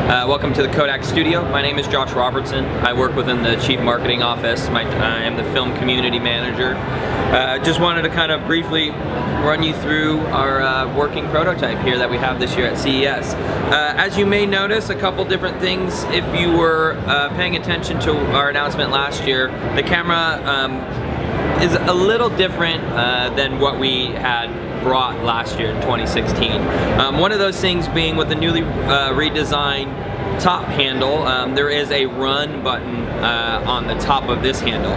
Welcome to the Kodak studio. My name is Josh Robertson. I work within the Chief Marketing Office. I am the Film Community Manager. Just wanted to kind of briefly run you through our working prototype here that we have this year at CES. As you may notice, a couple different things. If you were paying attention to our announcement last year, the camera is a little different than what we had brought last year in 2016. One of those things being with the newly redesigned top handle, there is a run button on the top of this handle.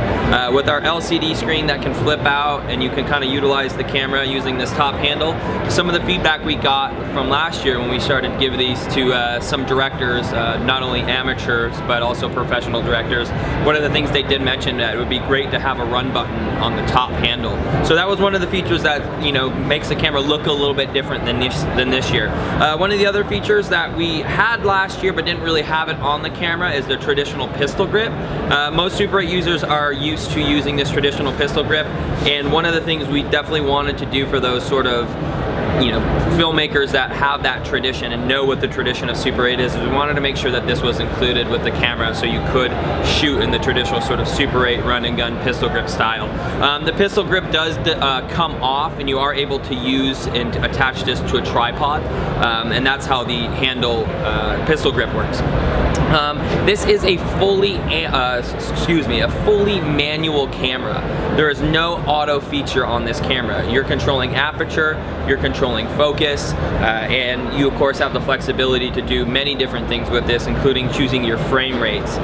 With our LCD screen that can flip out and you can kind of utilize the camera using this top handle, some of the feedback we got from last year when we started giving these to some directors, not only amateurs but also professional directors, one of the things they did mention that it would be great to have a run button on the top handle. So that was one of the features that, you know, makes the camera look a little bit different than this year. One of the other features that we had last year but didn't really have it on the camera is the traditional pistol grip. Most Super 8 users are used to using this traditional pistol grip, and one of the things we definitely wanted to do for those sort of, you know, filmmakers that have that tradition and know what the tradition of Super 8 is we wanted to make sure that this was included with the camera so you could shoot in the traditional sort of Super 8 run and gun pistol grip style. The pistol grip does come off, and you are able to use and attach this to a tripod, and that's how the handle pistol grip works. This is a fully manual camera. There is no auto feature on this camera. You're controlling aperture, you're controlling focus, and you of course have the flexibility to do many different things with this, including choosing your frame rates.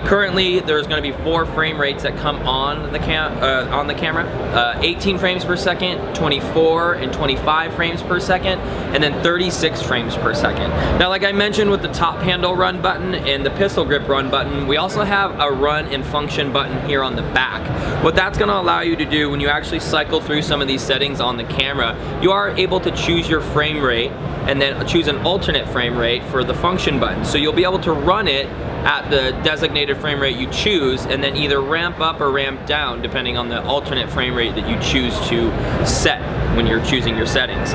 Currently, there's going to be 4 frame rates that come on the camera: 18 frames per second, 24 and 25 frames per second, and then 36 frames per second. Now, like I mentioned with the top handle run button and the pistol grip run button, we also have a run and function button here on the back. What that's going to allow you to do when you actually cycle through some of these settings on the camera, you are able to choose your frame rate and then choose an alternate frame rate for the function button. So you'll be able to run it at the designated frame rate you choose, and then either ramp up or ramp down depending on the alternate frame rate that you choose to set when you're choosing your settings.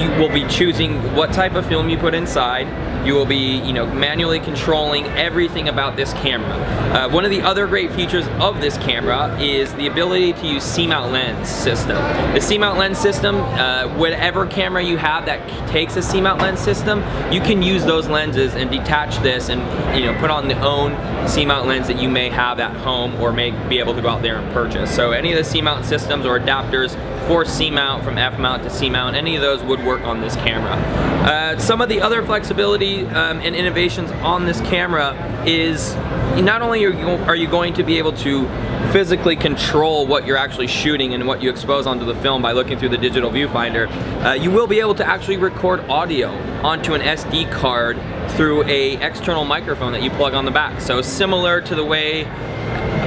You will be choosing what type of film you put inside. You will be, you know, manually controlling everything about this camera. One of the other great features of this camera is the ability to use C-mount lens system. The C-mount lens system, whatever camera you have that takes a C-mount lens system, you can use those lenses and detach this and, you know, put on the own C-mount lens that you may have at home or may be able to go out there and purchase. So any of the C-mount systems or adapters for C-mount, from F-mount to C-mount, any of those would work on this camera. Some of the other flexibility and innovations on this camera is not only are you going to be able to physically control what you're actually shooting and what you expose onto the film by looking through the digital viewfinder, you will be able to actually record audio onto an SD card through an external microphone that you plug on the back. So similar to the way,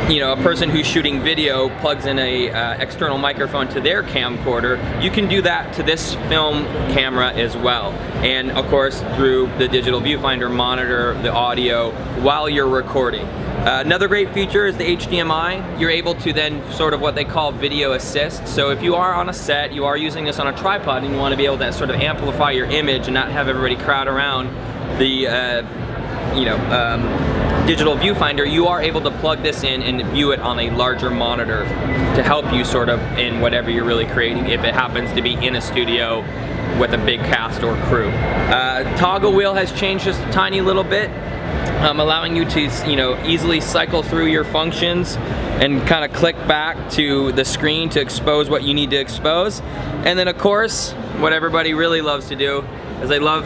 you know, a person who's shooting video plugs in a external microphone to their camcorder, you can do that to this film camera as well. And of course, through the digital viewfinder, monitor the audio while you're recording. Another great feature is the HDMI. You're able to then sort of what they call video assist. So if you are on a set, you are using this on a tripod, and you want to be able to sort of amplify your image and not have everybody crowd around the digital viewfinder, you are able to plug this in and view it on a larger monitor to help you sort of in whatever you're really creating, if it happens to be in a studio with a big cast or crew. Toggle wheel has changed just a tiny little bit, allowing you to, you know, easily cycle through your functions and kind of click back to the screen to expose what you need to expose. And then of course, what everybody really loves to do is they love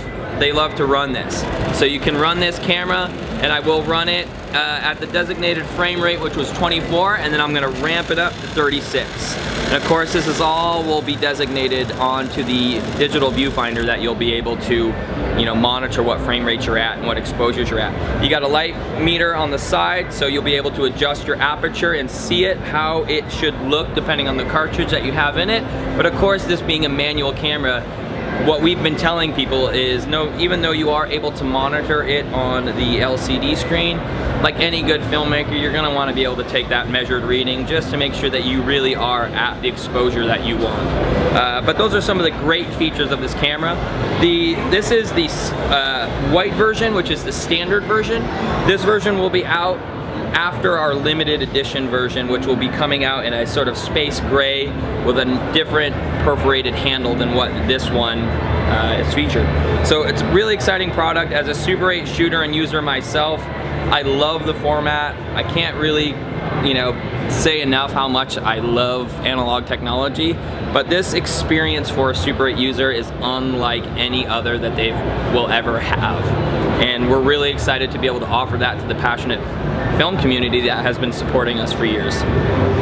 to run this. So you can run this camera, and I will run it at the designated frame rate, which was 24, and then I'm gonna ramp it up to 36. And of course, this is all will be designated onto the digital viewfinder that you'll be able to, you know, monitor what frame rate you're at and what exposures you're at. You got a light meter on the side, so you'll be able to adjust your aperture and see it how it should look depending on the cartridge that you have in it. But of course, this being a manual camera, what we've been telling people is, no, even though you are able to monitor it on the LCD screen, like any good filmmaker, you're going to want to be able to take that measured reading just to make sure that you really are at the exposure that you want. But those are some of the great features of this camera. This is the white version, which is the standard version. This version will be out after our limited edition version, which will be coming out in a sort of space gray with a different perforated handle than what this one is featured. So it's a really exciting product. As a Super 8 shooter and user myself, I love the format. I can't really, you know, say enough how much I love analog technology, but this experience for a Super 8 user is unlike any other that they will ever have. And we're really excited to be able to offer that to the passionate film community that has been supporting us for years.